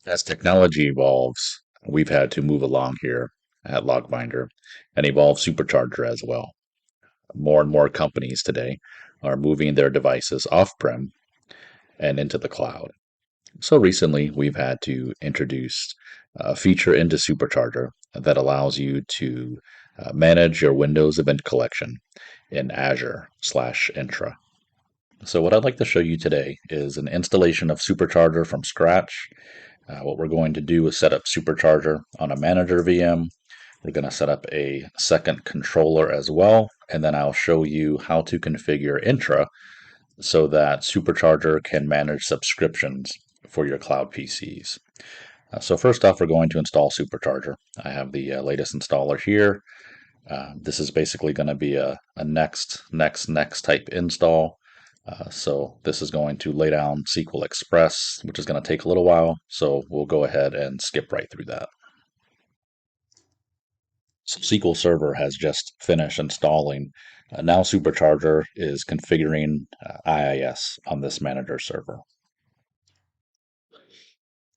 As technology evolves, we've had to move along here at Logbinder and evolve Supercharger as well. More and more companies today are moving their devices off-prem and into the cloud. So recently, we've had to introduce a feature into Supercharger that allows you to manage your Windows event collection in Azure/Entra. So what I'd like to show you today is an installation of Supercharger from scratch. What we're going to do is set up Supercharger on a manager VM. We're going to set up a second controller as well, and then I'll show you how to configure Entra so that Supercharger can manage subscriptions for your cloud PCs. So first off, we're going to install Supercharger. I have the latest installer here. This is basically going to be a next type install. So this is going to lay down SQL Express, which is going to take a little while. So we'll go ahead and skip right through that. So SQL Server has just finished installing. Now Supercharger is configuring IIS on this manager server.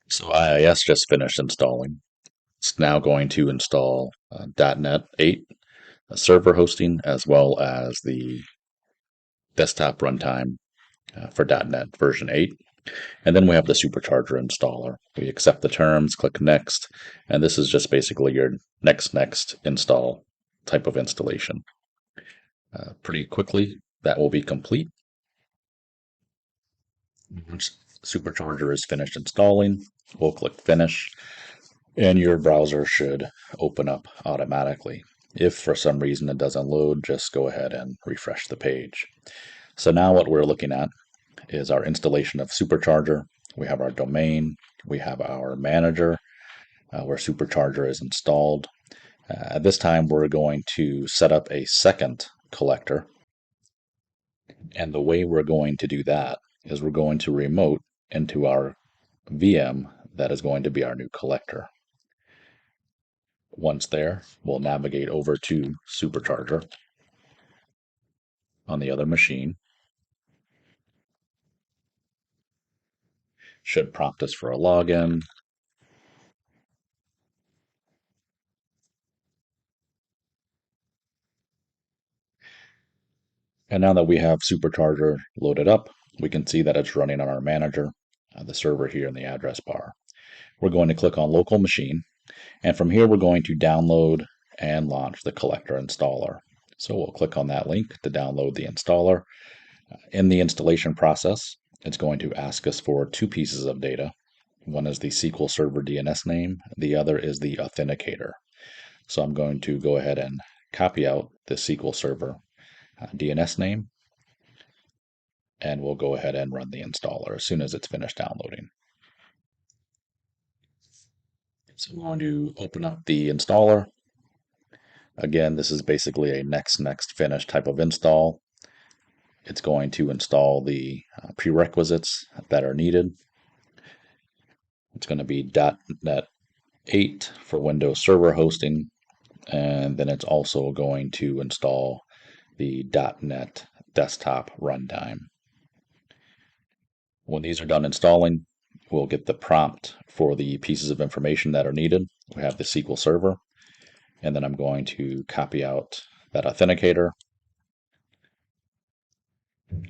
So IIS just finished installing. It's now going to install .NET 8 server hosting as well as the desktop runtime for .NET version 8. And then we have the Supercharger installer. We accept the terms, click Next, and this is just basically your next install type of installation. Pretty quickly, that will be complete. Once Supercharger is finished installing, we'll click Finish, and your browser should open up automatically. If for some reason it doesn't load, just go ahead and refresh the page. So now what we're looking at is our installation of Supercharger. We have our domain, we have our manager where Supercharger is installed. At this time, we're going to set up a second collector. And the way we're going to do that is we're going to remote into our VM that is going to be our new collector. Once there, we'll navigate over to Supercharger on the other machine. Should prompt us for a login. And now that we have Supercharger loaded up, we can see that it's running on our manager, the server here in the address bar. We're going to click on local machine, and from here we're going to download and launch the collector installer. So we'll click on that link to download the installer. In the installation process, it's going to ask us for two pieces of data. One is the SQL Server DNS name, the other is the authenticator. So I'm going to go ahead and copy out the SQL Server DNS name, and we'll go ahead and run the installer as soon as it's finished downloading. So I'm going to open up the installer. Again, this is basically a next finish type of install. It's going to install the prerequisites that are needed. It's going to be .NET 8 for Windows Server hosting, and then it's also going to install the .NET desktop runtime. When these are done installing, we'll get the prompt for the pieces of information that are needed. We have the SQL Server, and then I'm going to copy out that authenticator.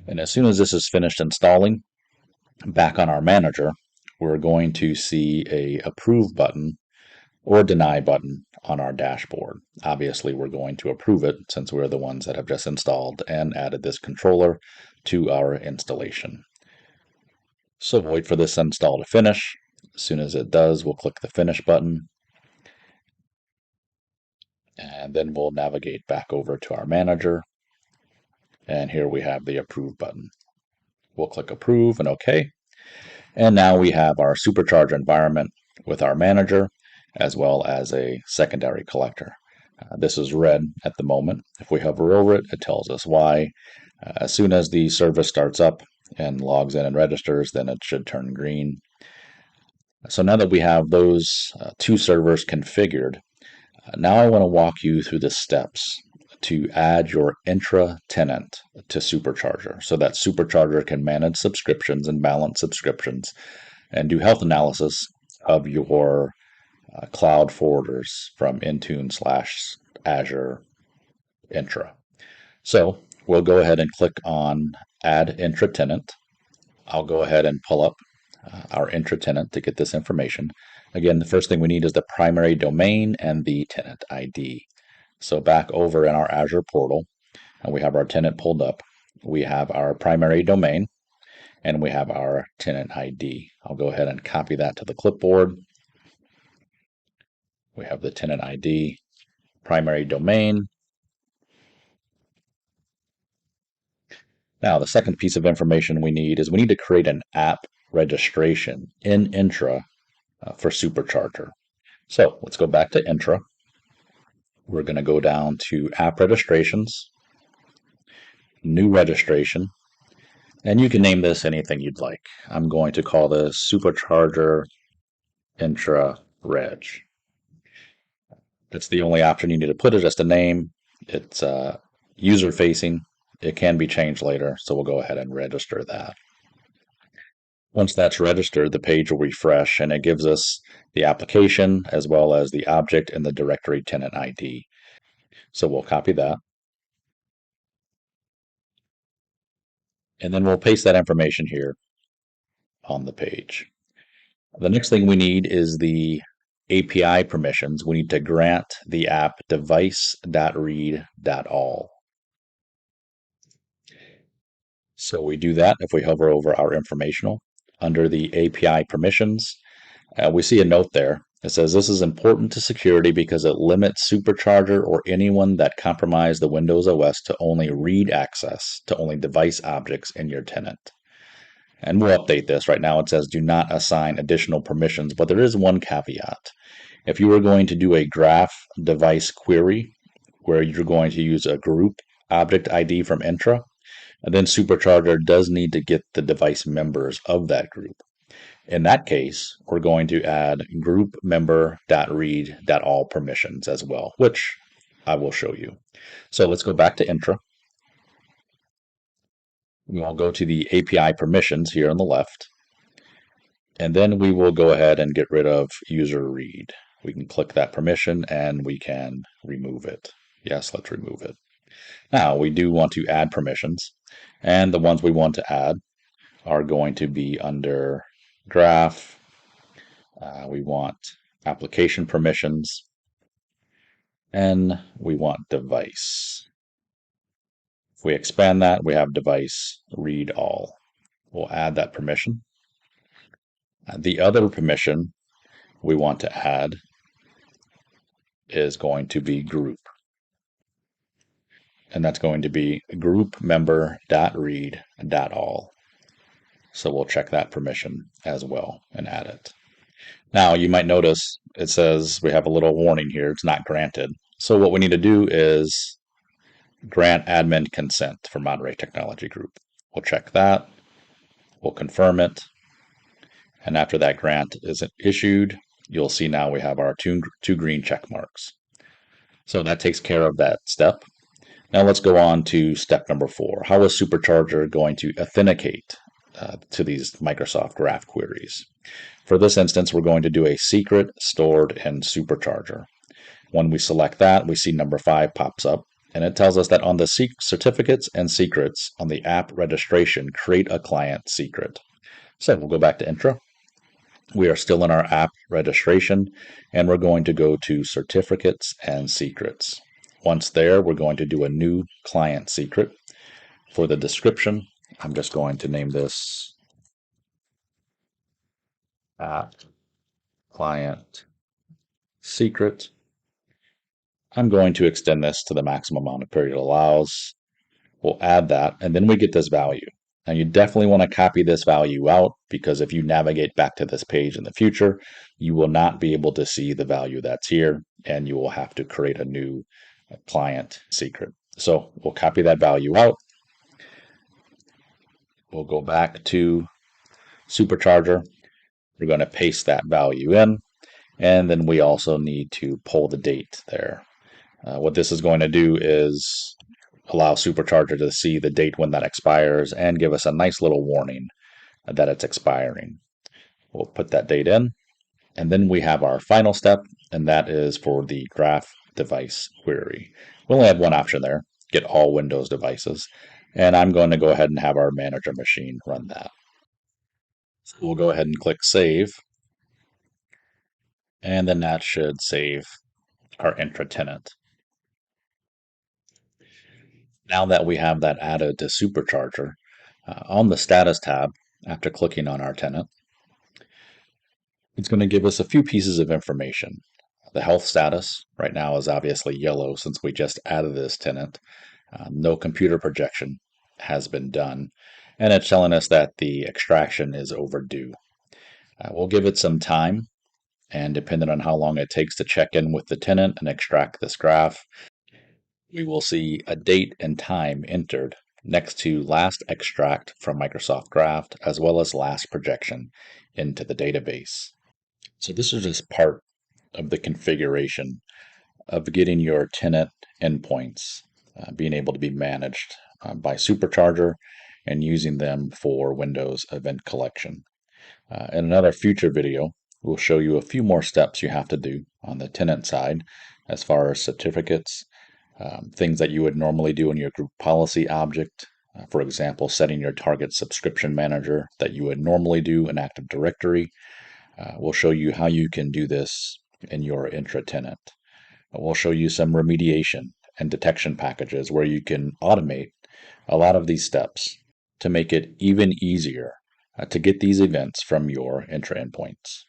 And as soon as this is finished installing, back on our manager, we're going to see a approve button or deny button on our dashboard. Obviously, we're going to approve it since we're the ones that have just installed and added this controller to our installation. So we'll wait for this install to finish. As soon as it does, we'll click the Finish button. And then we'll navigate back over to our manager. And here we have the Approve button. We'll click Approve and OK. And now we have our Supercharger environment with our manager, as well as a secondary collector. This is red at the moment. If we hover over it, it tells us why. As soon as the service starts up and logs in and registers, then it should turn green. So now that we have those two servers configured, now I want to walk you through the steps to add your Entra Tenant to Supercharger so that Supercharger can manage subscriptions and balance subscriptions and do health analysis of your cloud forwarders from Intune slash Azure Entra. So we'll go ahead and click on Add Entra Tenant. I'll go ahead and pull up our Entra Tenant to get this information. Again, the first thing we need is the primary domain and the tenant ID. So back over in our Azure portal, and we have our tenant pulled up. We have our primary domain and we have our tenant ID. I'll go ahead and copy that to the clipboard. We have the tenant ID, primary domain. Now, the second piece of information we need is we need to create an app registration in Entra for Supercharger. So let's go back to Entra. We're going to go down to app registrations, new registration, and you can name this anything you'd like. I'm going to call this Supercharger Entra Reg. That's the only option you need to put it as a name. It's user facing. It can be changed later, so we'll go ahead and register that. Once that's registered, the page will refresh and it gives us the application as well as the object and the directory tenant ID. So we'll copy that. And then we'll paste that information here on the page. The next thing we need is the API permissions. We need to grant the app device.read.all. So we do that if we hover over our informational. Under the API permissions, we see a note there. It says this is important to security because it limits Supercharger or anyone that compromise the Windows OS to only read access to only device objects in your tenant. And we'll update this. Right now it says do not assign additional permissions, but there is one caveat. If you are going to do a graph device query where you're going to use a group object ID from Entra, and then Supercharger does need to get the device members of that group. In that case, we're going to add group member.read.all permissions as well, which I will show you. So let's go back to Entra. We'll go to the API permissions here on the left, and then we will go ahead and get rid of user read. We can click that permission and we can remove it. Yes, let's remove it. Now we do want to add permissions, and the ones we want to add are going to be under graph. We want application permissions, and we want device. If we expand that, we have device read all. We'll add that permission. The other permission we want to add is going to be group. And that's going to be group member.read.all. So we'll check that permission as well and add it. Now you might notice it says we have a little warning here. It's not granted. So what we need to do is grant admin consent for Moderate Technology Group. We'll check that. We'll confirm it. And after that grant is issued, you'll see now we have our two green check marks. So that takes care of that step. Now let's go on to step number 4. How is Supercharger going to authenticate to these Microsoft Graph queries? For this instance, we're going to do a secret stored in Supercharger. When we select that, we see number 5 pops up, and it tells us that on the certificates and secrets on the app registration, create a client secret. So we'll go back to Entra. We are still in our app registration, and we're going to go to certificates and secrets. Once there, we're going to do a new client secret. For the description, I'm just going to name this app client secret. I'm going to extend this to the maximum amount of period it allows. We'll add that, and then we get this value. Now you definitely want to copy this value out, because if you navigate back to this page in the future, you will not be able to see the value that's here, and you will have to create a new client secret. So we'll copy that value out. We'll go back to Supercharger. We're going to paste that value in, and then we also need to pull the date there. What this is going to do is allow Supercharger to see the date when that expires and give us a nice little warning that it's expiring. We'll put that date in. And then we have our final step, and that is for the graph device query. We only have one option there, get all Windows devices. And I'm going to go ahead and have our manager machine run that. So we'll go ahead and click save, and then that should save our Entra Tenant. Now that we have that added to Supercharger, on the status tab, after clicking on our tenant, it's going to give us a few pieces of information. The health status right now is obviously yellow since we just added this tenant. No computer projection has been done, and it's telling us that the extraction is overdue. We'll give it some time, and depending on how long it takes to check in with the tenant and extract this graph, we will see a date and time entered next to last extract from Microsoft Graph as well as last projection into the database. So this is just part of the configuration of getting your tenant endpoints being able to be managed by Supercharger and using them for Windows Event Collection. In another future video, we'll show you a few more steps you have to do on the tenant side as far as certificates, things that you would normally do in your group policy object. For example, setting your target subscription manager that you would normally do in Active Directory. We'll show you how you can do this in your Entra Tenant. We'll show you some remediation and detection packages where you can automate a lot of these steps to make it even easier to get these events from your Entra endpoints.